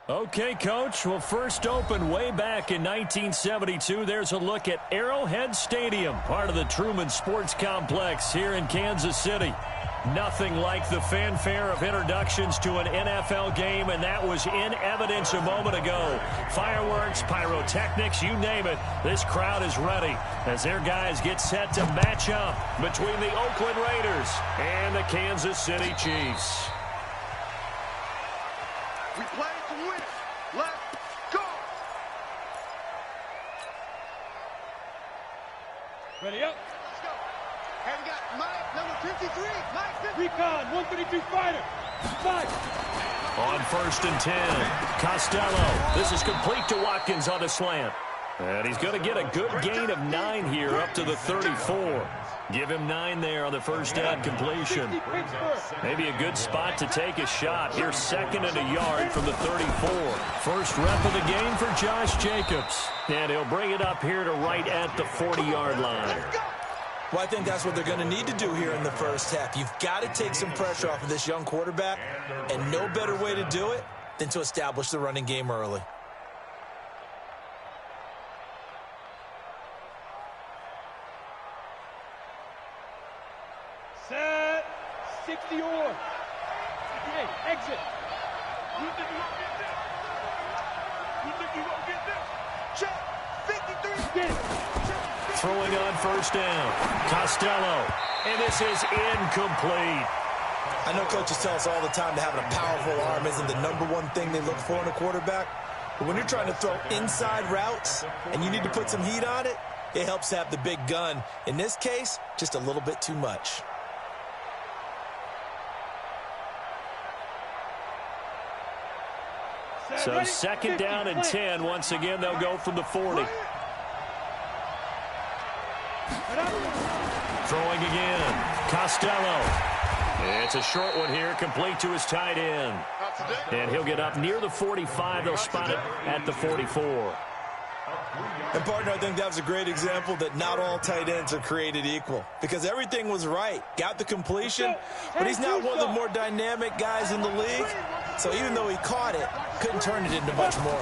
Okay, Coach. Well, first opened way back in 1972. There's a look at Arrowhead Stadium, part of the Truman Sports Complex here in Kansas City. Nothing like the fanfare of introductions to an NFL game, and that was in evidence a moment ago. Fireworks, pyrotechnics, you name it. This crowd is ready as their guys get set to match up between the Oakland Raiders and the Kansas City Chiefs. We play to win. Let's go. Ready up. Let's go. And we got Mike, number 53. Mike 53. Recon, 132 fighter. 5. On first and 10, Costello. This is complete to Watkins on a slant. And he's going to get a good gain of 9 here up to the 34. Give him 9 there on the first down completion. Maybe a good spot to take a shot. Here's second and a yard from the 34. First rep of the game for Josh Jacobs. And he'll bring it up here to right at the 40-yard line. Well, I think that's what they're going to need to do here in the first half. You've got to take some pressure off of this young quarterback, and no better way to do it than to establish the running game early. Set. 60 or. 58. Exit. You think you gonna get this? You think you gonna get this? Check. 53. Get it. Throwing on first down, Costello. And this is incomplete. I know coaches tell us all the time that having a powerful arm isn't the number one thing they look for in a quarterback. But when you're trying to throw inside routes and you need to put some heat on it, it helps to have the big gun. In this case, just a little bit too much. So second down and 10. Once again, they'll go from the 40. Throwing again, Costello. It's a short one here, complete to his tight end. And he'll get up near the 45. They'll spot it at the 44. And, partner, I think that was a great example that not all tight ends are created equal. Because everything was right. Got the completion, but he's not one of the more dynamic guys in the league. So even though he caught it, couldn't turn it into much more.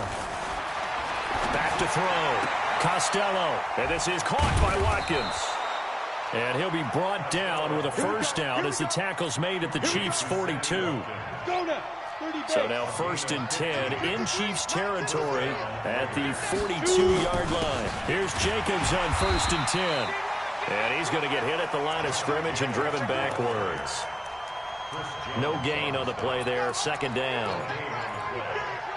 Back to throw, Costello. And this is caught by Watkins. And he'll be brought down with a first down as the tackle's made at the Chiefs' 42. So now first and 10 in Chiefs territory at the 42-yard line. Here's Jacobs on first and 10. And he's going to get hit at the line of scrimmage and driven backwards. No gain on the play there, second down.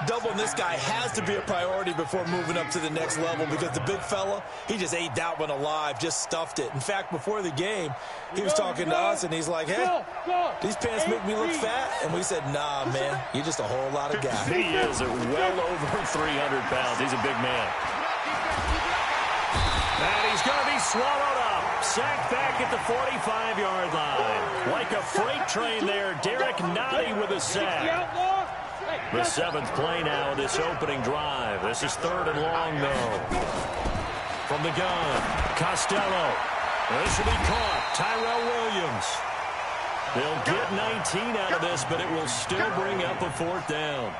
Doubling this guy has to be a priority before moving up to the next level because the big fella, he just ate that one alive, just stuffed it. In fact, before the game, he was talking to us, and he's like, hey, these pants make me look fat. And we said, nah, man, you're just a whole lot of guy. He is well over 300 pounds. He's a big man. And he's going to be swallowed up. Sacked back at the 45-yard line. Like a freight train there, Derek Nottie with a sack. The 7th play now of this opening drive. This is third and long, though. From the gun, Costello. This will be caught. Tyrell Williams. They'll get 19 out of this, but it will still bring up a fourth down.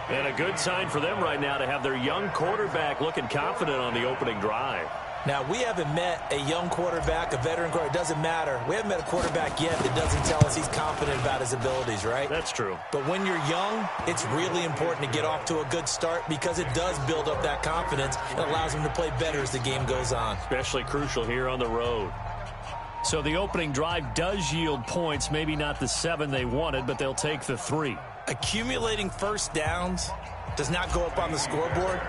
And a good sign for them right now to have their young quarterback looking confident on the opening drive. Now, we haven't met a young quarterback, a veteran quarterback. It doesn't matter. We haven't met a quarterback yet that doesn't tell us he's confident about his abilities, right? That's true. But when you're young, it's really important to get off to a good start because it does build up that confidence and allows him to play better as the game goes on. Especially crucial here on the road. So the opening drive does yield points, maybe not the 7 they wanted, but they'll take the 3. Accumulating first downs does not go up on the scoreboard,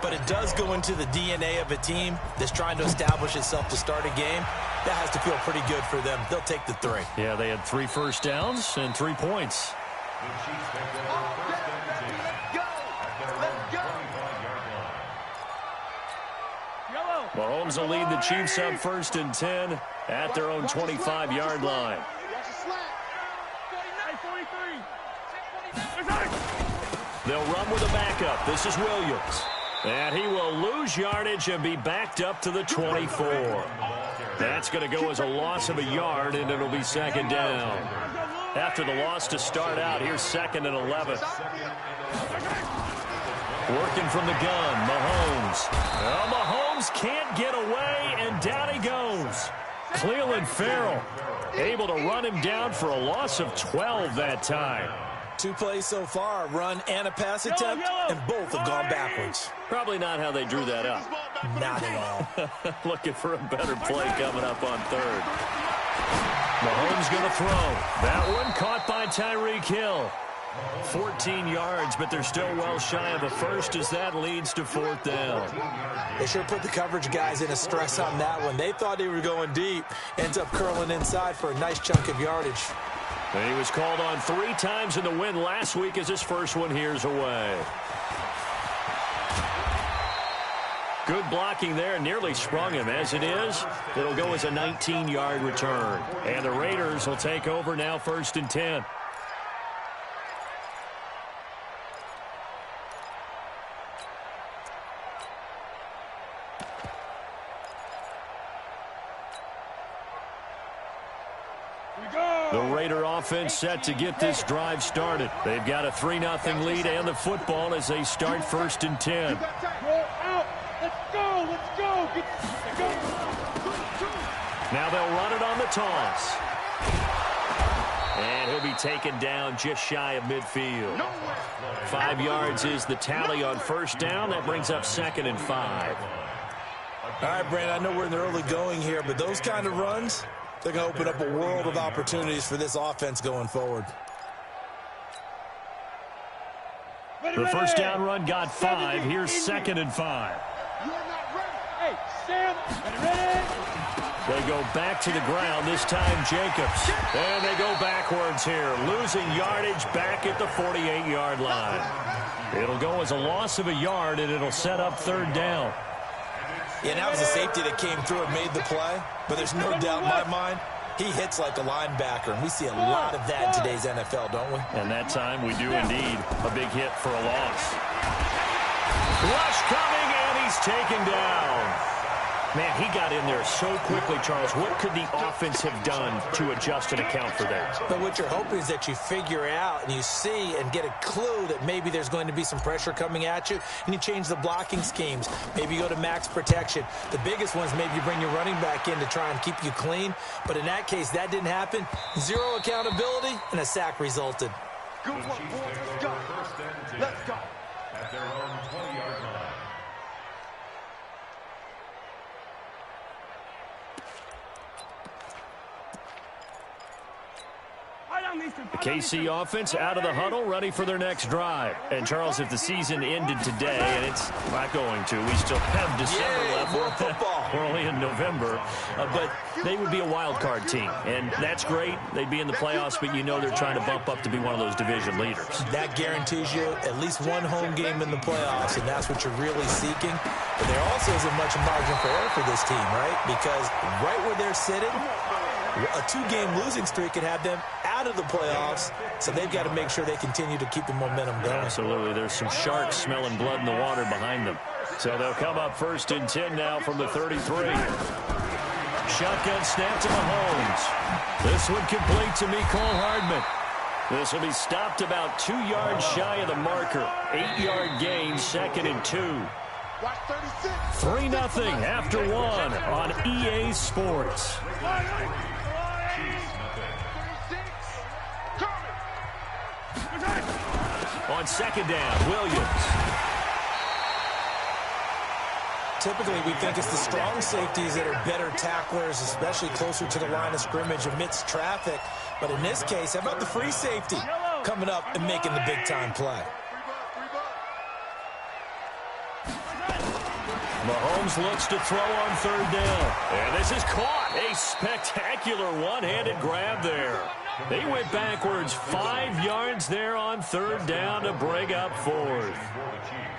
but it does go into the DNA of a team that's trying to establish itself to start a game. That has to feel pretty good for them. They'll take the 3. Yeah, they had 3 first downs and 3 points. Mahomes will lead the Chiefs up first and 10 at their own 25-yard line. They'll run with a backup. This is Williams. And he will lose yardage and be backed up to the 24. That's going to go as a loss of a yard, and it'll be second down. After the loss to start out, here's 2nd and 11. Working from the gun, Mahomes. Well, Mahomes can't get away, and down he goes. Cleveland Farrell able to run him down for a loss of 12 that time. 2 plays so far, a run and a pass attempt, and both have gone backwards. Probably not how they drew that up. Not at all. Looking for a better play coming up on 3rd. Mahomes going to throw. That one caught by Tyreek Hill. 14 yards, but they're still well shy of a first as that leads to 4th down. They sure put the coverage guys in a stress on that one. They thought they were going deep. Ends up curling inside for a nice chunk of yardage. And he was called on 3 times in the win last week as his first one here's away. Good blocking there, nearly sprung him. As it is, it'll go as a 19-yard return. And the Raiders will take over now 1st and 10. The Raider offense set to get this drive started. They've got a 3-0 lead and the football as they start 1st and 10. Go out. Let's go. Let's go. Go. Now they'll run it on the toss. And he'll be taken down just shy of midfield. 5 yards is the tally on 1st down. That brings up 2nd and 5. All right, Brandon, I know we're in the early going here, but those kind of runs, they're going to open up a world of opportunities for this offense going forward. The 1st down run got 5. Here's 2nd and 5. Hey, Sam, ready? They go back to the ground, this time Jacobs. And they go backwards here, losing yardage back at the 48-yard line. It'll go as a loss of a yard, and it'll set up 3rd down. Yeah, that was a safety that came through and made the play, but there's no doubt in my mind he hits like a linebacker, and we see a lot of that in today's NFL, don't we? And that time we do indeed. A big hit for a loss. Rush coming, and he's taken down. Man, he got in there so quickly, Charles. What could the offense have done to adjust and account for that? But what you're hoping is that you figure out and you see and get a clue that maybe there's going to be some pressure coming at you, and you change the blocking schemes. Maybe you go to max protection. The biggest ones, maybe you bring your running back in to try and keep you clean. But in that case, that didn't happen. 0 accountability, and a sack resulted. Good one, boys. Let's go. Let's go. At their own 20-yard line. The KC offense out of the huddle, ready for their next drive. And, Charles, if the season ended today, and it's not going to, we still have December left. More football. We're only in November. But they would be a wild card team, and that's great. They'd be in the playoffs, but you know they're trying to bump up to be one of those division leaders. That guarantees you at least one home game in the playoffs, and that's what you're really seeking. But there also isn't much margin for error for this team, right? Because right where they're sitting, a 2-game losing streak could have them out of the playoffs, so they've got to make sure they continue to keep the momentum going. Absolutely. There's some sharks smelling blood in the water behind them. So they'll come up 1st and 10 now from the 33. Shotgun snap to Mahomes. This one complete to Mecole Hardman. This will be stopped about 2 yards shy of the marker. 8-yard gain, 2nd and 2. 3-0 after 1 on EA Sports. On 2nd down, Williams. Typically, we think it's the strong safeties that are better tacklers, especially closer to the line of scrimmage amidst traffic. But in this case, how about the free safety coming up and making the big-time play? Mahomes looks to throw on 3rd down. And this is caught. A spectacular one-handed grab there. They went backwards 5 yards there on 3rd down to bring up 4th.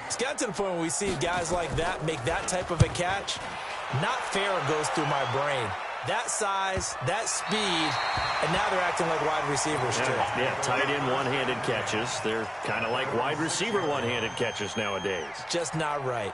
It's got to the point where we see guys like that make that type of a catch. Not fair goes through my brain. That size, that speed, and now they're acting like wide receivers too. Yeah, tight end one-handed catches. They're kind of like wide receiver one-handed catches nowadays. Just not right.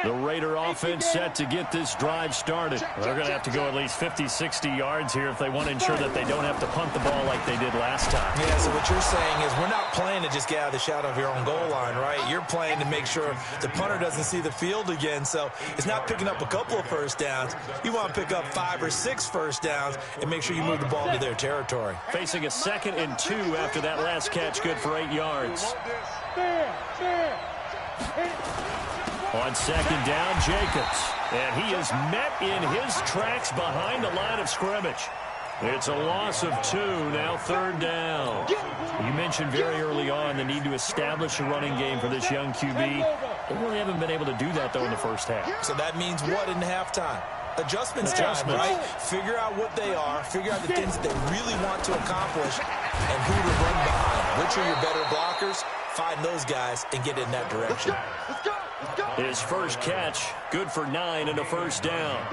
The Raider offense set to get this drive started. They're going to have to go at least 50, 60 yards here if they want to ensure that they don't have to punt the ball like they did last time. Yeah, so what you're saying is we're not playing to just get out of the shadow of your own goal line, right? You're playing to make sure the punter doesn't see the field again. So it's not picking up a couple of first downs. You want to pick up 5 or 6 first downs and make sure you move the ball into their territory. Facing a 2nd and 2 after that last catch, good for 8 yards. On 2nd down, Jacobs. And he is met in his tracks behind the line of scrimmage. It's a loss of 2, now 3rd down. You mentioned very early on the need to establish a running game for this young QB. They really haven't been able to do that, though, in the first half. So that means what in halftime? Adjustments time, right? Figure out what they are, figure out the things that they really want to accomplish, and who to run behind. Which are your better blockers? Find those guys and get in that direction. His first catch, good for 9 and a first down.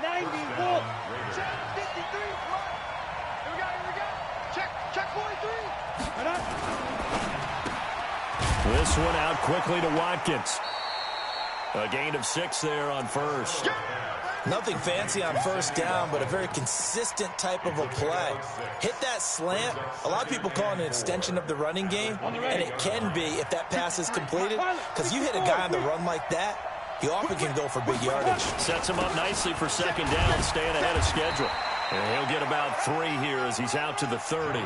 91. Check 43. This one out quickly to Watkins. A gain of 6 there on first. Nothing fancy on first down, but a very consistent type of a play. Hit that slant. A lot of people call it an extension of the running game, and it can be if that pass is completed, because you hit a guy on the run like that, he often can go for big yardage. Sets him up nicely for 2nd down, staying ahead of schedule. And he'll get about 3 here as he's out to the 30.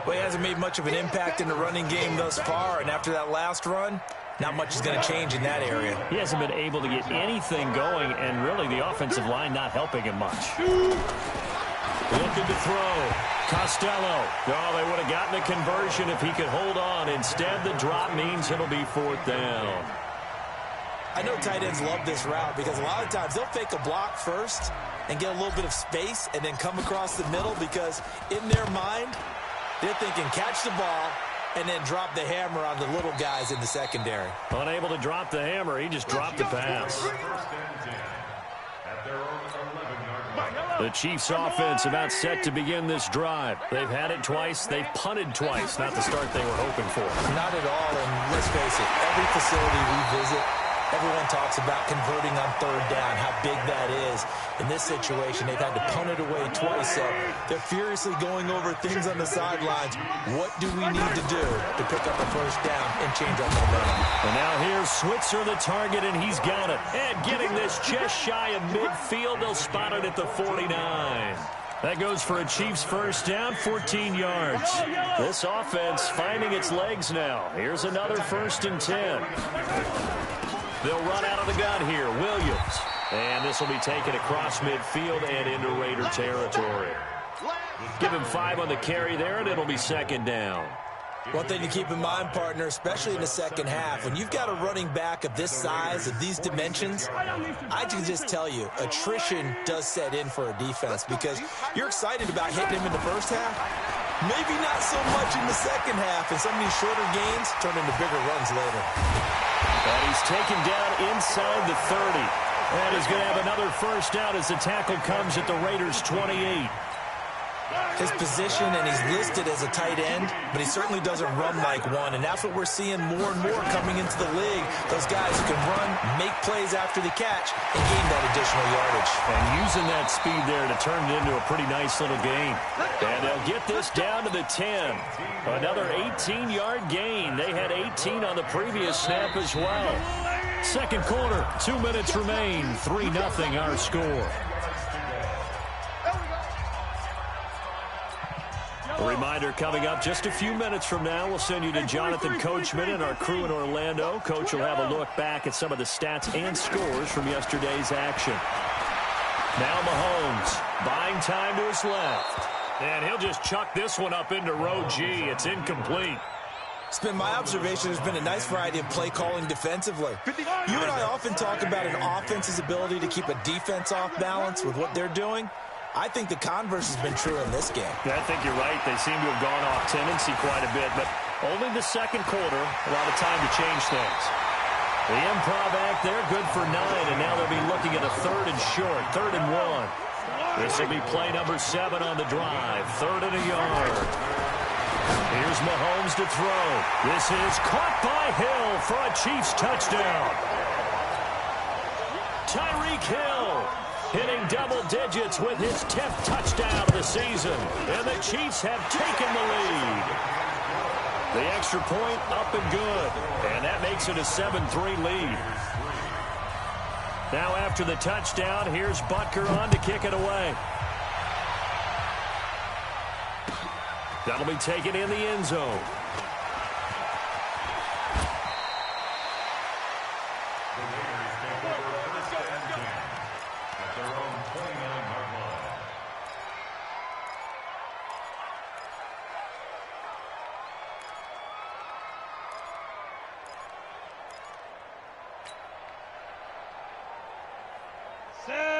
Well, he hasn't made much of an impact in the running game thus far, and after that last run, not much is going to change in that area. He hasn't been able to get anything going, and really the offensive line not helping him much. Looking to throw. Costello. Oh, they would have gotten a conversion if he could hold on. Instead, the drop means it'll be 4th down. I know tight ends love this route because a lot of times they'll fake a block first and get a little bit of space and then come across the middle because in their mind, they're thinking catch the ball and then drop the hammer on the little guys in the secondary. Unable to drop the hammer, he just dropped the pass. The Chiefs offense about set to begin this drive. They've had it twice. They've punted twice. Not the start they were hoping for. Not at all, and let's face it, every facility we visit, everyone talks about converting on 3rd down, how big that is. In this situation, they've had to punt it away twice, so they're furiously going over things on the sidelines. What do we need to do to pick up a first down and change our momentum? And now here's Switzer, the target, and he's got it. And getting this just shy of midfield, they'll spot it at the 49. That goes for a Chiefs first down, 14 yards. This offense finding its legs now. Here's another 1st and 10. They'll run out of the gun here. Williams. And this will be taken across midfield and into Raider territory. Give him 5 on the carry there, and it'll be 2nd down. One thing to keep in mind, partner, especially in the second half, when you've got a running back of this size, of these dimensions, I can just tell you, attrition does set in for a defense because you're excited about hitting him in the first half. Maybe not so much in the second half, and some of these shorter gains turn into bigger runs later. And he's taken down inside the 30. And he's going to have another first down as the tackle comes at the Raiders' 28. His position, and he's listed as a tight end, but he certainly doesn't run like one, and that's what we're seeing more and more coming into the league. Those guys who can run, make plays after the catch, and gain that additional yardage. And using that speed there to turn it into a pretty nice little gain. And they'll get this down to the 10. Another 18-yard gain. They had 18 on the previous snap as well. Second quarter, 2 minutes remain. 3-0 our score. A reminder coming up just a few minutes from now, we'll send you to Jonathan Coachman and our crew in Orlando. Coach will have a look back at some of the stats and scores from yesterday's action. Now Mahomes buying time to his left. And he'll just chuck this one up into row G. It's incomplete. It's been my observation there's been a nice variety of play calling defensively. You and I often talk about an offense's ability to keep a defense off balance with what they're doing. I think the converse has been true in this game. Yeah, I think you're right. They seem to have gone off tendency quite a bit, but only the second quarter, a lot of time to change things. The improv act there, good for 9, and now they'll be looking at a 3rd and short, 3rd and 1. This will be play number 7 on the drive, 3rd and a yard. Here's Mahomes to throw. This is caught by Hill for a Chiefs touchdown. Tyreek Hill hitting double digits with his 10th touchdown of the season. And the Chiefs have taken the lead. The extra point up and good. And that makes it a 7-3 lead. Now after the touchdown, here's Butker on to kick it away. That'll be taken in the end zone.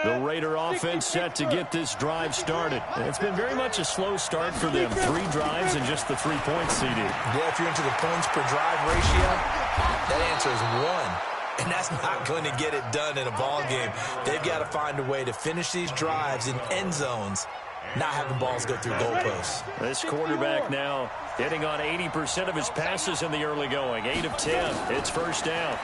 The Raider offense set to get this drive started. It's been very much a slow start for them. 3 drives and just the 3 points, CD. Yeah, if you're into the points per drive ratio, that answer is 1. And that's not going to get it done in a ball game. They've got to find a way to finish these drives in end zones, not having balls go through goalposts. This quarterback now hitting on 80% of his passes in the early going. 8 of 10. It's first down.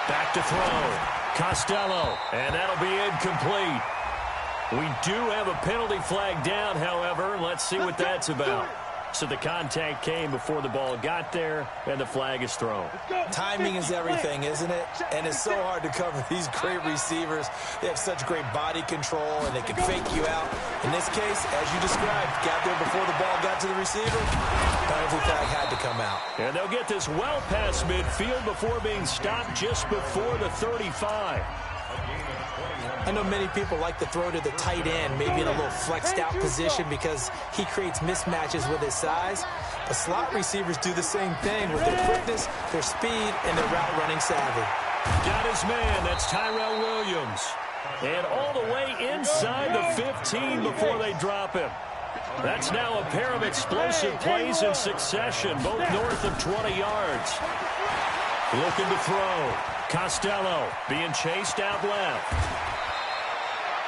Back to throw. Costello, and that'll be incomplete. We do have a penalty flag down, however. Let's see what that's about. So the contact came before the ball got there, and the flag is thrown. Timing is everything, isn't it? And it's so hard to cover these great receivers. They have such great body control, and they can fake you out. In this case, as you described, got there before the ball got to the receiver. Penalty flag had to come out. And they'll get this well past midfield before being stopped just before the 35. I know many people like to throw to the tight end, maybe in a little flexed out position because he creates mismatches with his size. But slot receivers do the same thing with their quickness, their speed, and their route running savvy. Got his man. That's Tyrell Williams. And all the way inside the 15 before they drop him. That's now a pair of explosive plays in succession, both north of 20 yards. Looking to throw. Costello being chased out left.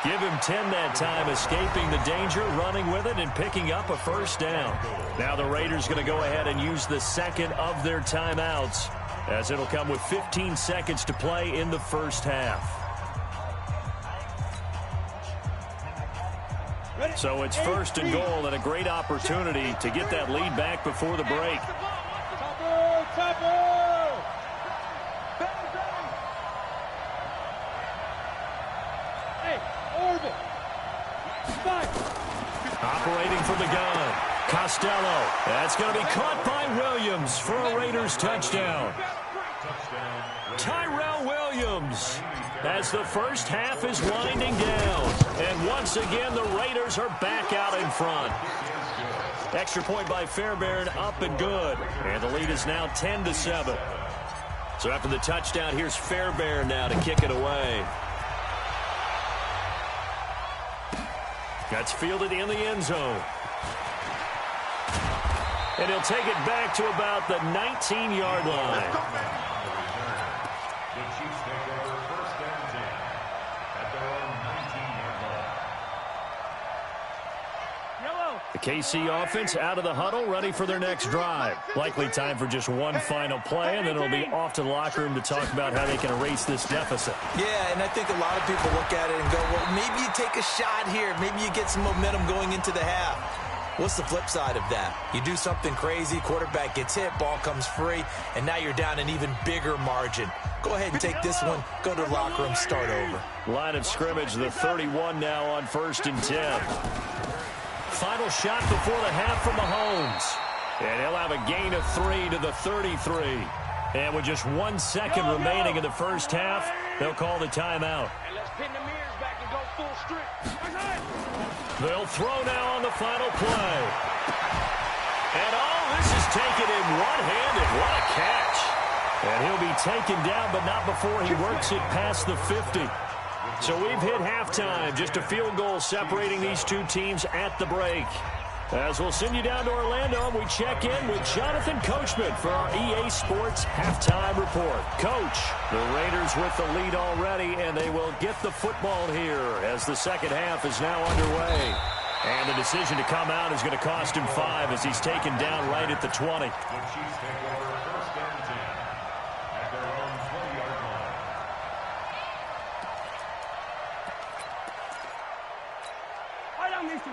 Give him 10 that time, escaping the danger, running with it, and picking up a first down. Now the Raiders going to go ahead and use the second of their timeouts, as it'll come with 15 seconds to play in the first half. So it's first and goal, and a great opportunity to get that lead back before the break. Operating from the gun. Costello. That's going to be caught by Williams for a Raiders touchdown. Tyrell Williams as the first half is winding down. And once again, the Raiders are back out in front. Extra point by Fairbairn, up and good. And the lead is now 10-7. So after the touchdown, here's Fairbairn now to kick it away. That's fielded in the end zone. And he'll take it back to about the 19-yard line. The Chiefs take over first and 10 at their own 19-yard line. The KC offense out of the huddle, ready for their next drive. Likely time for just one final play, and then it'll be off to the locker room to talk about how they can erase this deficit. Yeah, and I think a lot of people look at it and go, well, maybe you take a shot here. Maybe you get some momentum going into the half. What's the flip side of that? You do something crazy, quarterback gets hit, ball comes free, and now you're down an even bigger margin. Go ahead and take this one, go to the locker room, start over. Line of scrimmage, the 31 now on first and 10. Final shot before the half from Mahomes. And he'll have a gain of 3 to the 33. And with just 1 second remaining in the first half, they'll call the timeout. And let's pin the mirrors back and go full strip. They'll throw now on the final play. And this is taken in one-handed. What a catch. And he'll be taken down, but not before he works it past the 50. So we've hit halftime. Just a field goal separating these two teams at the break. As we'll send you down to Orlando, we check in with Jonathan Coachman for our EA Sports Halftime Report. Coach, the Raiders with the lead already, and they will get the football here as the second half is now underway. And the decision to come out is going to cost him 5 as he's taken down right at the 20. The Chiefs take over first and 10 at their own 20-yard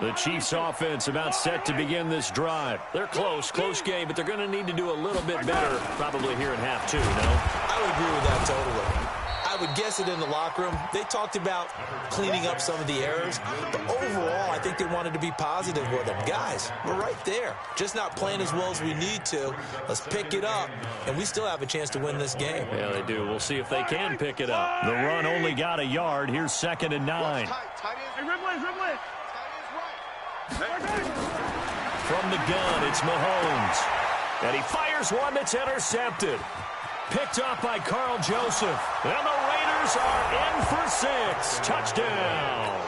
line. The Chiefs offense about set to begin this drive. They're close game, but they're going to need to do a little bit better probably here in half 2, no? I would agree with that totally. I would guess it in the locker room. They talked about cleaning up some of the errors, but overall, I think they wanted to be positive with them. Guys, we're right there. Just not playing as well as we need to. Let's pick it up, and we still have a chance to win this game. Yeah, they do. We'll see if they can pick it up. The run only got a yard. Here's 2nd and 9. From the gun, it's Mahomes. And he fires one that's intercepted. Picked off by Carl Joseph. And the Raiders are in for 6. Touchdown.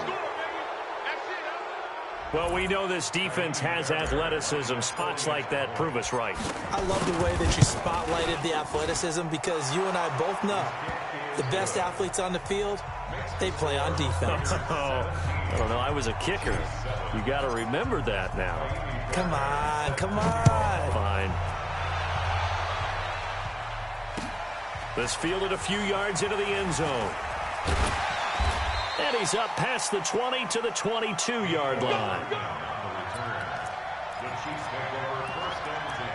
Well, we know this defense has athleticism. Spots like that prove us right. I love the way that you spotlighted the athleticism because you and I both know the best athletes on the field, they play on defense. I don't know. I was a kicker. You got to remember that now. Come on. Fine. This fielded a few yards into the end zone. And he's up past the 20 to the 22-yard line. On the return, the Chiefs take over first and 10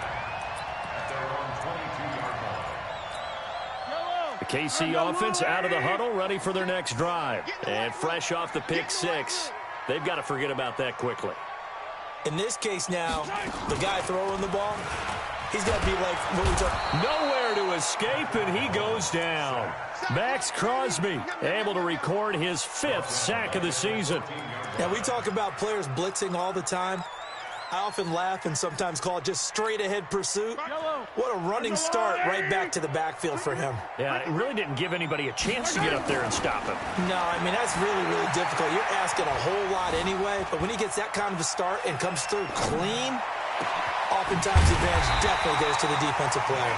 at their own 22-yard line. The KC offense out of the huddle, ready for their next drive. And fresh off the pick 6. They've got to forget about that quickly. In this case now, the guy throwing the ball, he's got to be like what we talk. Nowhere to escape, and he goes down. Max Crosby able to record his 5th sack of the season. Now, we talk about players blitzing all the time. I often laugh and sometimes call it just straight-ahead pursuit. What a running start right back to the backfield for him. Yeah, it really didn't give anybody a chance to get up there and stop him. No, I mean, that's really, really difficult. You're asking a whole lot anyway, but when he gets that kind of a start and comes through clean, oftentimes the advantage definitely goes to the defensive player.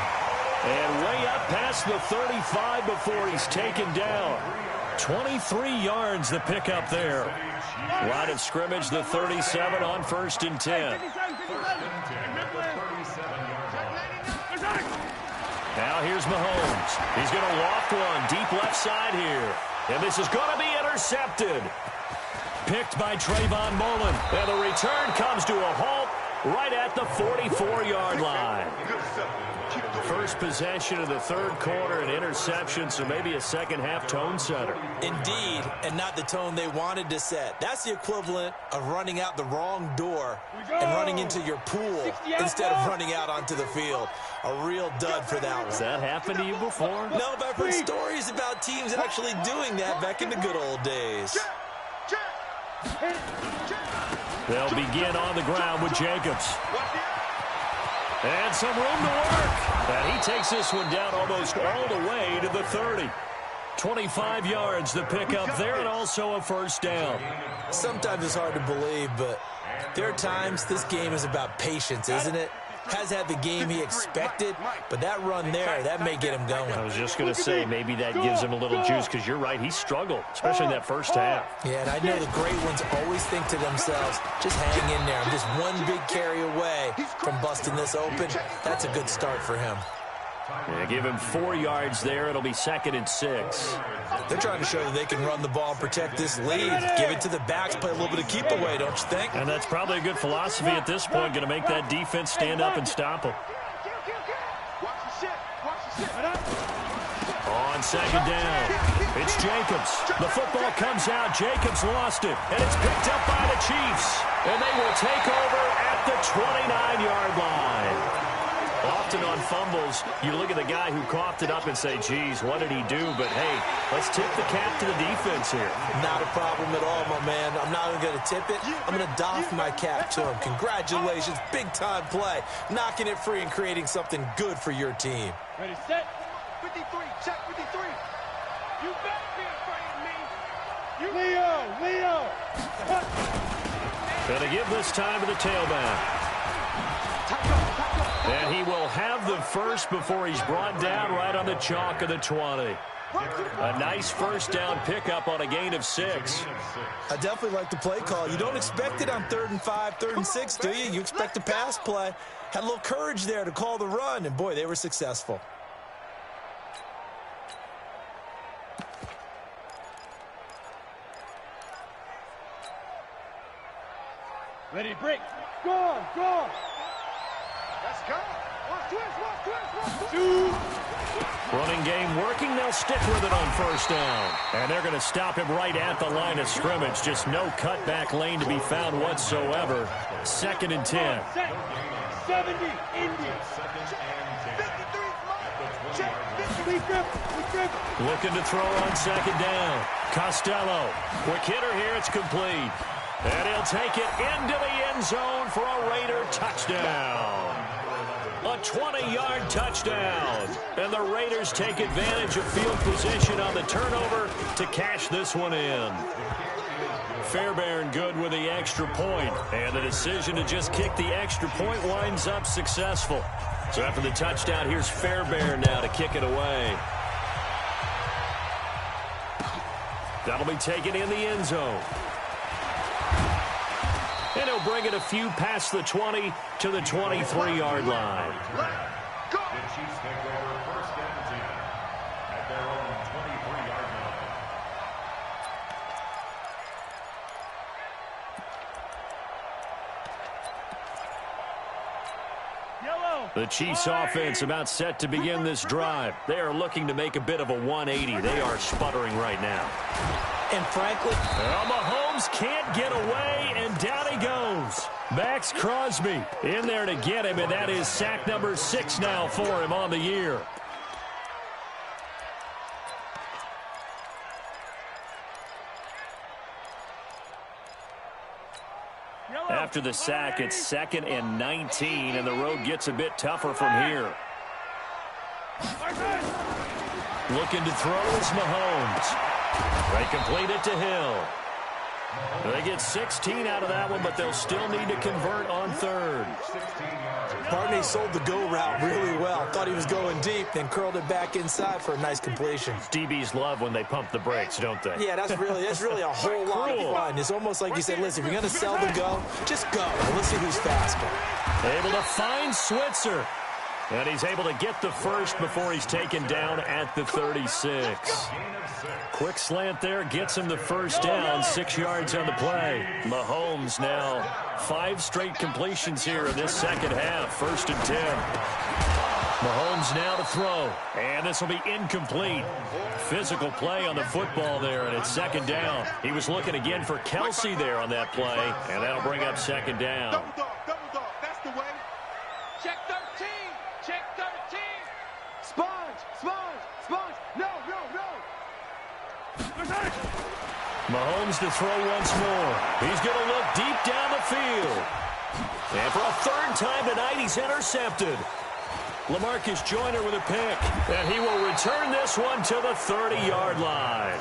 And way up past the 35 before he's taken down. 23 yards the pickup there. Line of scrimmage, the 37 on 1st and 10. Now here's Mahomes. He's going to loft one deep left side here. And this is going to be intercepted. Picked by Trayvon Mullen. And the return comes to a halt right at the 44-yard line. First possession of the 3rd quarter, an interception, so maybe a second-half tone setter. Indeed, and not the tone they wanted to set. That's the equivalent of running out the wrong door and running into your pool instead of running out onto the field. A real dud for that one. Has that happened to you before? No, but I've heard stories about teams actually doing that back in the good old days. They'll begin on the ground with Jacobs. And some room to work. And he takes this one down almost all the way to the 30. 25 yards the pickup there, and also a first down. Sometimes it's hard to believe, but there are times this game is about patience, isn't it? Has had the game he expected, but that run there, that may get him going. I was just going to say, maybe that gives him a little juice, because you're right, he struggled, especially in that first half. Yeah, and I know the great ones always think to themselves, just hang in there. I'm just one big carry away from busting this open. That's a good start for him. Yeah, give him 4 yards there. It'll be 2nd and 6. They're trying to show that they can run the ball and protect this lead. Give it to the backs, play a little bit of keep away, don't you think? And that's probably a good philosophy at this point, going to make that defense stand up and stop him. On 2nd down, it's Jacobs. The football comes out. Jacobs lost it, and it's picked up by the Chiefs. And they will take over at the 29-yard line. Often on fumbles, you look at the guy who coughed it up and say, geez, what did he do? But, hey, let's tip the cap to the defense here. Not a problem at all, my man. I'm not even going to tip it. I'm going to doff my cap to him. Congratulations, big-time play. Knocking it free and creating something good for your team. Ready, set. 53, check 53. You better be afraid of me. You Leo. Going to give this time to the tailback. And he will have the first before he's brought down right on the chalk of the 20. A nice first down pickup on a gain of 6. I definitely like the play call. You don't expect it on 3rd and 5, 3rd and 6, do you? You expect a pass play. Had a little courage there to call the run, and boy, they were successful. Ready, break. Go on, go on. Let's go. Watch twist, watch twist, watch twist. Two. Running game working. They'll stick with it on first down. And they're going to stop him right at the line of scrimmage. Just no cutback lane to be found whatsoever. 2nd and 10. 70, India. 53, Looking to throw on 2nd down. Costello. Quick hitter here. It's complete. And he'll take it into the end zone for a Raider touchdown. A 20-yard touchdown. And the Raiders take advantage of field position on the turnover to cash this one in. Fairbairn good with the extra point. And the decision to just kick the extra point winds up successful. So after the touchdown, here's Fairbairn now to kick it away. That'll be taken in the end zone. And he'll bring it a few past the 20 to the 23-yard line. The Chiefs take over 1st and 10 at their own 23-yard line. Yellow. The Chiefs offense about set to begin this drive. They are looking to make a bit of a 180. They are sputtering right now. And frankly, Mahomes can't get away, and down he goes. Max Crosby in there to get him, and that is sack number 6 now for him on the year. After the sack, it's 2nd and 19, and the road gets a bit tougher from here. Looking to throw is Mahomes. They complete it to Hill. They get 16 out of that one, but they'll still need to convert on 3rd. Barney sold the go route really well. Thought he was going deep, then curled it back inside for a nice completion. DBs love when they pump the brakes, don't they? Yeah, that's really a whole lot of fun. It's almost like you said, listen, if you're going to sell the go, just go. Let's see who's faster. Able to find Switzer. And he's able to get the first before he's taken down at the 36. Quick slant there gets him the first down, 6 yards on the play. Mahomes now 5 straight completions here in this second half, 1st and 10. Mahomes now to throw, and this will be incomplete. Physical play on the football there, and it's 2nd down. He was looking again for Kelsey there on that play, and that'll bring up 2nd down. Double dog, that's the way. Check 13. Check 13. Sponge. No. Mahomes to throw once more. He's going to look deep down the field. And for a 3rd time tonight, he's intercepted. LaMarcus Joyner with a pick. And he will return this one to the 30-yard line.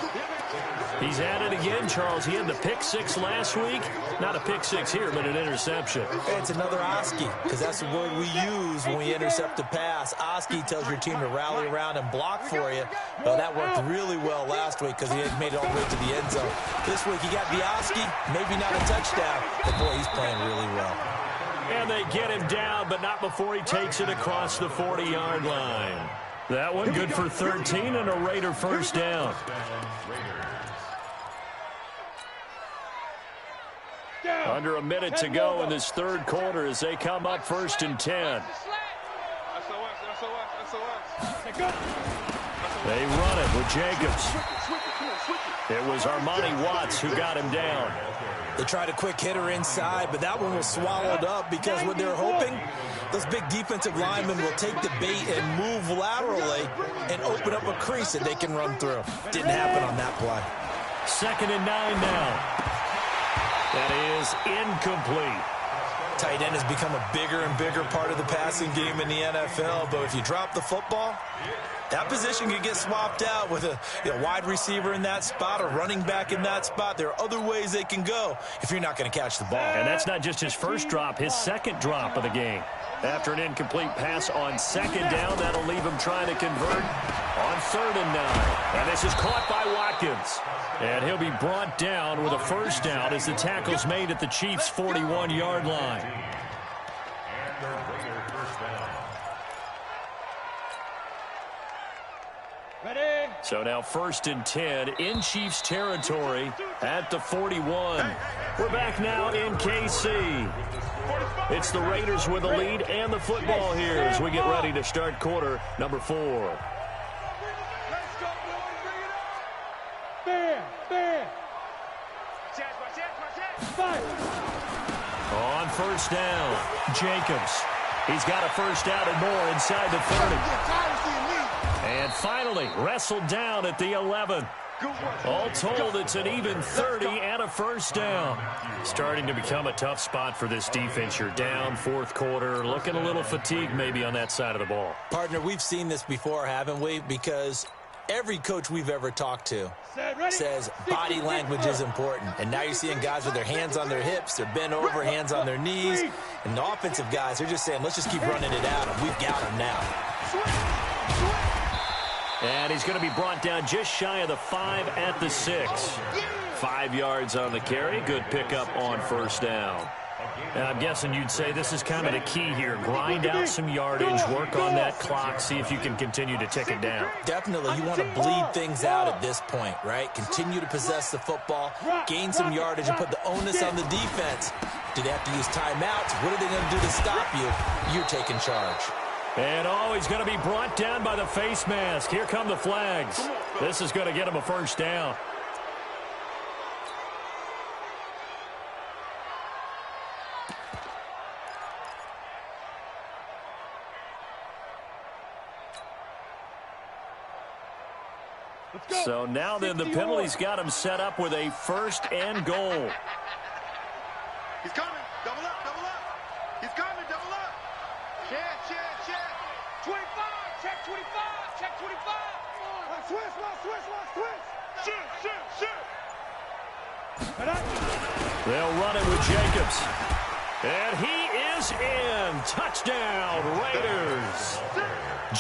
He's at it again, Charles. He had the pick 6 last week. Not a pick 6 here, but an interception. Hey, it's another Oski, because that's the word we use when we intercept a pass. Oski tells your team to rally around and block for you. Well, that worked really well last week because he had made it all the way to the end zone. This week he got the Oski, maybe not a touchdown, but boy, he's playing really well. And they get him down, but not before he takes it across the 40-yard line. That one good for 13 and a Raider first down. Under a minute to go in this 3rd quarter as they come up 1st and 10. They run it with Jacobs. It was Armani Watts who got him down. They tried a quick hitter inside, but that one was swallowed up because what they're hoping, those big defensive linemen will take the bait and move laterally and open up a crease that they can run through. Didn't happen on that play. 2nd and 9 now. That is incomplete. Tight end has become a bigger and bigger part of the passing game in the NFL, but if you drop the football, that position could get swapped out with a wide receiver in that spot or running back in that spot. There are other ways they can go if you're not going to catch the ball. And that's not just his first drop, his 2nd drop of the game. After an incomplete pass on 2nd down, that'll leave him trying to convert On 3rd and 9. And this is caught by Watkins. And he'll be brought down with a first down as the tackle's made at the Chiefs' 41-yard line. And the Raiders first down. Ready? So now 1st and 10 in Chiefs territory at the 41. We're back now in KC. It's the Raiders with the lead and the football here as we get ready to start quarter number 4. Let's go, boys. Bring it up. Fair. Fight. On first down, Jacobs. He's got a first down and more inside the 30. And finally, wrestled down at the 11. All told, it's an even 30 and a first down. Starting to become a tough spot for this defense. You're down 4th quarter, looking a little fatigued maybe on that side of the ball. Partner, we've seen this before, haven't we? Because every coach we've ever talked to says body language is important. And now you're seeing guys with their hands on their hips, they're bent over, hands on their knees. And the offensive guys, they're just saying, let's just keep running it out, and we've got them now. And he's going to be brought down just shy of the 5 at the 6. 5 yards on the carry. Good pickup on first down. And I'm guessing you'd say this is kind of the key here. Grind out some yardage, work on that clock, see if you can continue to tick it down. Definitely. You want to bleed things out at this point, right? Continue to possess the football, gain some yardage, and put the onus on the defense. Do they have to use timeouts? What are they going to do to stop you? You're taking charge. And he's going to be brought down by the face mask. Here come the flags. This is going to get him a first down. So now then the penalty's got him set up with a 1st and goal. He's coming. Double up, double up. He's coming, double up. Check. 25. Check 25. Check 25. Switch. Shoot. They'll run it with Jacobs. And he is in. Touchdown, Raiders.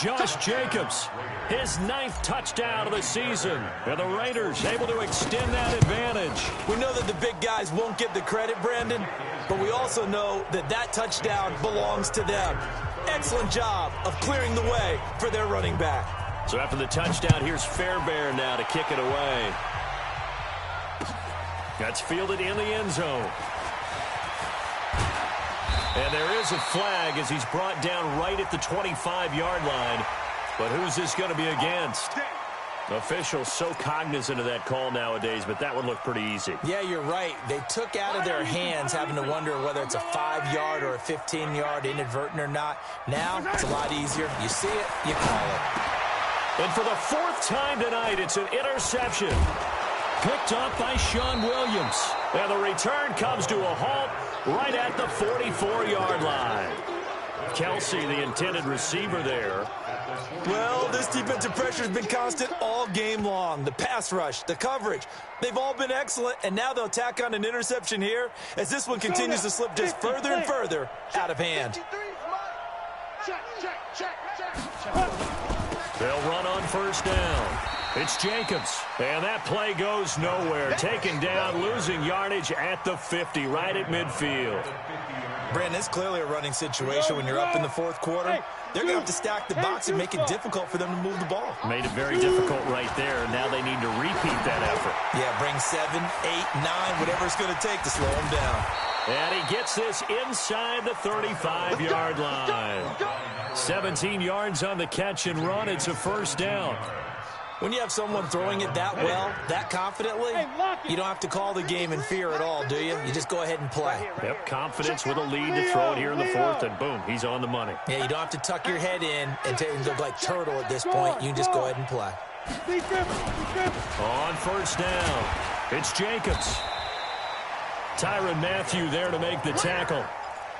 Josh Jacobs, his 9th touchdown of the season. And the Raiders able to extend that advantage. We know that the big guys won't get the credit, Brandon, but we also know that that touchdown belongs to them. Excellent job of clearing the way for their running back. So after the touchdown, here's Fairbairn now to kick it away. That's fielded in the end zone. And there is a flag as he's brought down right at the 25-yard line. But who's this going to be against? Officials so cognizant of that call nowadays, but that would look pretty easy. Yeah, you're right. They took out of their hands having to wonder whether it's a 5-yard or a 15-yard inadvertent or not. Now, it's a lot easier. You see it, you call it. And for the 4th time tonight, it's an interception. Picked up by Sean Williams. And the return comes to a halt right at the 44-yard line. Kelsey, the intended receiver there. Well, this defensive pressure has been constant all game long. The pass rush, the coverage, they've all been excellent, and now they'll tack on an interception here as this one continues to slip just further and further out of hand. They'll run on first down. It's Jacobs, and that play goes nowhere. Taken down, losing yardage at the 50, right at midfield. Brandon, it's clearly a running situation when you're up in the 4th quarter. They're going to have to stack the box and make it difficult for them to move the ball. Made it very difficult right there. Now they need to repeat that effort. Yeah, bring 7, 8, 9, whatever it's going to take to slow them down. And he gets this inside the 35-yard line. 17 yards on the catch and run. It's a first down. When you have someone throwing it that well, that confidently, you don't have to call the game in fear at all, do you? You just go ahead and play. Yep, confidence with a lead to throw it here in the 4th, and boom, he's on the money. Yeah, you don't have to tuck your head in and look like turtle at this point. You can just go ahead and play. On first down, it's Jacobs. Tyrann Mathieu there to make the tackle.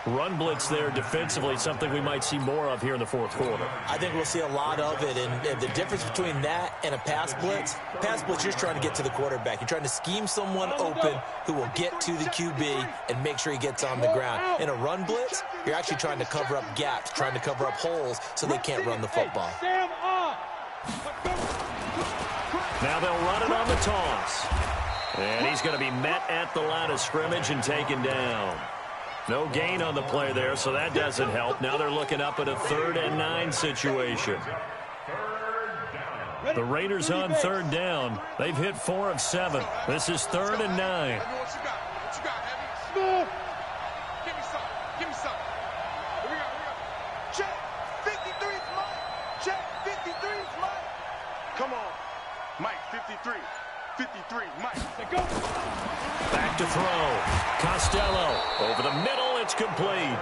Run blitz there defensively, something we might see more of here in the 4th quarter. I think we'll see a lot of it, and the difference between that and a pass blitz, you're just trying to get to the quarterback. You're trying to scheme someone open who will get to the QB and make sure he gets on the ground. In a run blitz, you're actually trying to cover up gaps, trying to cover up holes so they can't run the football. they'll run it on the toss. And he's going to be met at the line of scrimmage and taken down. No gain on the play there, so that doesn't help. Now they're looking up at a 3rd and 9 situation. The Raiders on 3rd down. They've hit 4 of 7. This is 3rd and 9. What you got, Heavy? Give me some. Give me some. Here we go. Check. 53 is Mike. Check. 53 is Mike. Come on. Mike, 53. 53, Mike. Go. Back to throw. Costello over the middle. It's complete.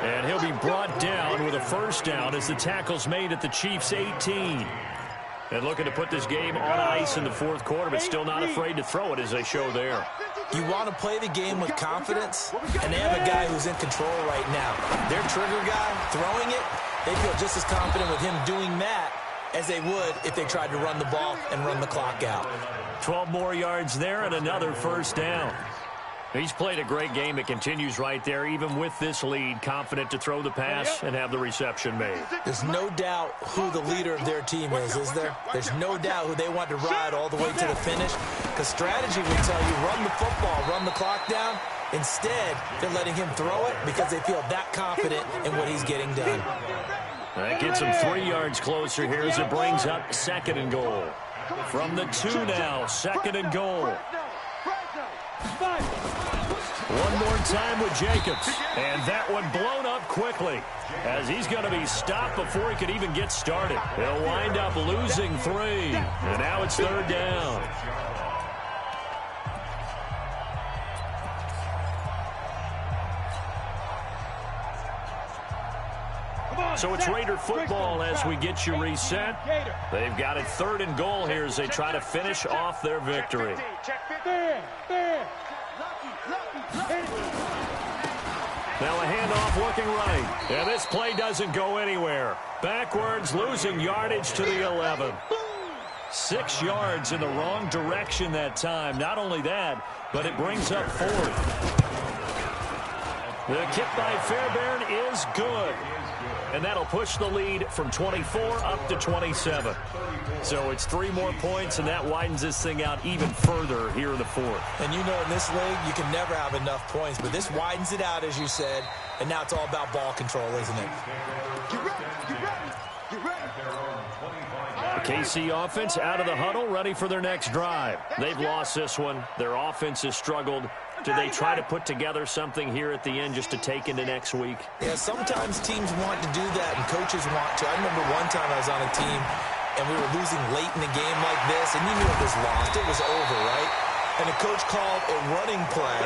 And he'll be brought down with a 1st down as the tackle's made at the Chiefs' 18. And looking to put this game on ice in the 4th quarter, but still not afraid to throw it as they show there. You want to play the game with confidence, and they have a guy who's in control right now. Their trigger guy throwing it, they feel just as confident with him doing that as they would if they tried to run the ball and run the clock out. 12 more yards there and another 1st down. He's played a great game. It continues right there, even with this lead, confident to throw the pass and have the reception made. There's no doubt who the leader of their team is there? There's no doubt who they want to ride all the way to the finish, because strategy will tell you run the football, run the clock down. Instead, they're letting him throw it because they feel that confident in what he's getting done. That gets him 3 yards closer here as it brings up 2nd and goal. From the 2 now, 2nd and goal. One more time with Jacobs. And that one blown up quickly as he's going to be stopped before he could even get started. He'll wind up losing 3. And now it's 3rd down. So it's Raider football as we get you reset. They've got it 3rd and goal here as they try to finish off their victory. Now a handoff looking right. And this play doesn't go anywhere. Backwards, losing yardage to the 11. 6 yards in the wrong direction that time. Not only that, but it brings up 4th. The kick by Fairbairn is good. And that'll push the lead from 24 up to 27. So it's 3 more points, and that widens this thing out even further here in the 4th. And you know in this league, you can never have enough points, but this widens it out, as you said, and now it's all about ball control, isn't it? The KC offense out of the huddle, ready for their next drive. They've lost this one. Their offense has struggled. Do they try to put together something here at the end just to take into next week? Yeah, sometimes teams want to do that, and coaches want to. I remember one time I was on a team, and we were losing late in a game like this, and you knew it was lost. It was over, right? And the coach called a running play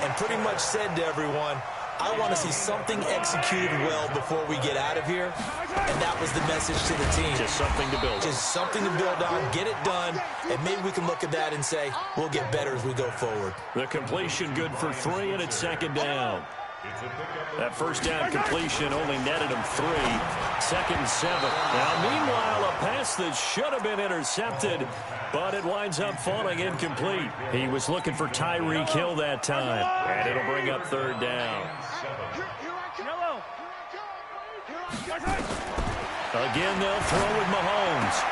and pretty much said to everyone, I want to see something executed well before we get out of here. And that was the message to the team. Just something to build on. Just something to build on, get it done, and maybe we can look at that and say, we'll get better as we go forward. The completion good for 3, and it's 2nd down. That 1st down completion only netted him 3. 2nd and 7. Now, meanwhile, a pass that should have been intercepted, but it winds up falling incomplete. He was looking for Tyreek Hill that time, and it'll bring up 3rd down. Again, they'll throw with Mahomes.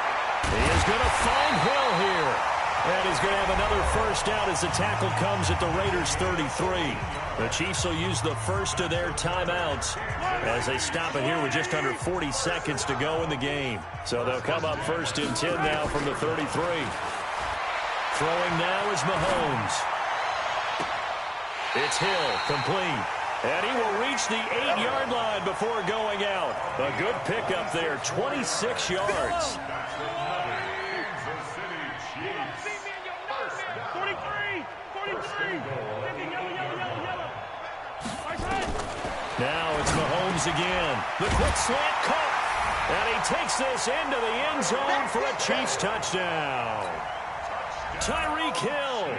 He is going to find Hill here. And he's going to have another 1st down as the tackle comes at the Raiders' 33. The Chiefs will use the first of their timeouts as they stop it here with just under 40 seconds to go in the game. So they'll come up 1st and 10 now from the 33. Throwing now is Mahomes. It's Hill, complete. And he will reach the 8-yard line before going out. A good pickup there, 26 yards. Now it's Mahomes again. The quick slant caught. And he takes this into the end zone for a Chiefs touchdown. Tyreek Hill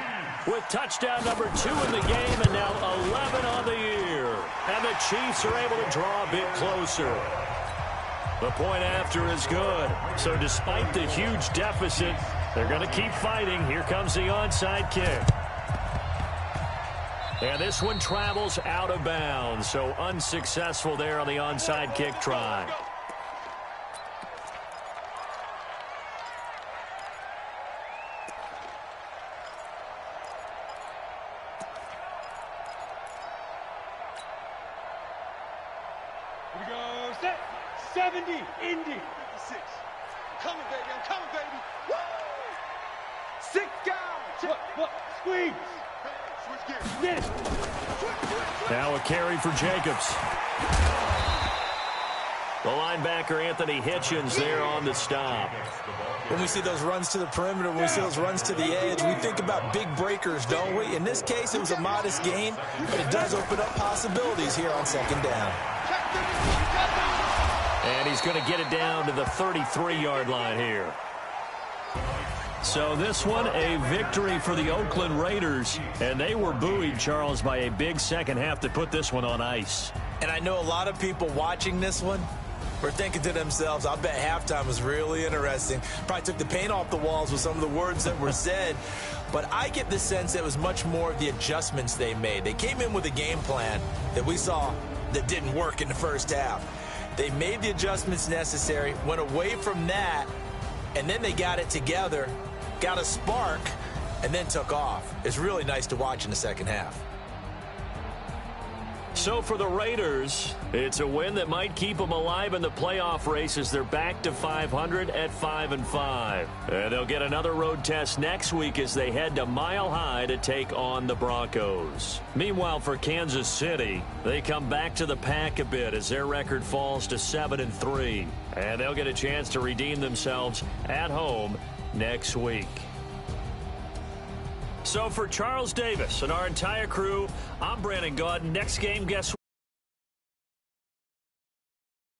with touchdown number 2 in the game and now 11 on the year. And the Chiefs are able to draw a bit closer. The point after is good. So despite the huge deficit, they're going to keep fighting. Here comes the onside kick. And this one travels out of bounds, so unsuccessful there on the onside kick try. 70, Indy. 56. Coming, baby. I'm coming, baby. Woo! 6 guys. What? Squeeze. Switch gears. Get it. Now a carry for Jacobs. The linebacker, Anthony Hitchens, there on the stop. When we see those runs to the perimeter, when we see those runs to the edge, we think about big breakers, don't we? In this case, it was a modest gain, but it does open up possibilities here on second down. And he's going to get it down to the 33-yard line here. So this one, a victory for the Oakland Raiders. And they were buoyed, Charles, by a big second half to put this one on ice. And I know a lot of people watching this one were thinking to themselves, I bet halftime was really interesting. Probably took the paint off the walls with some of the words that were said. But I get the sense it was much more of the adjustments they made. They came in with a game plan that we saw that didn't work in the first half. They made the adjustments necessary, went away from that, and then they got it together, got a spark, and then took off. It's really nice to watch in the second half. So for the Raiders, it's a win that might keep them alive in the playoff race as they're back to 500 at 5-5. And they'll get another road test next week as they head to Mile High to take on the Broncos. Meanwhile, for Kansas City, they come back to the pack a bit as their record falls to 7-3. And they'll get a chance to redeem themselves at home next week. So for Charles Davis and our entire crew, I'm Brandon Gaudin. Next game, guess what?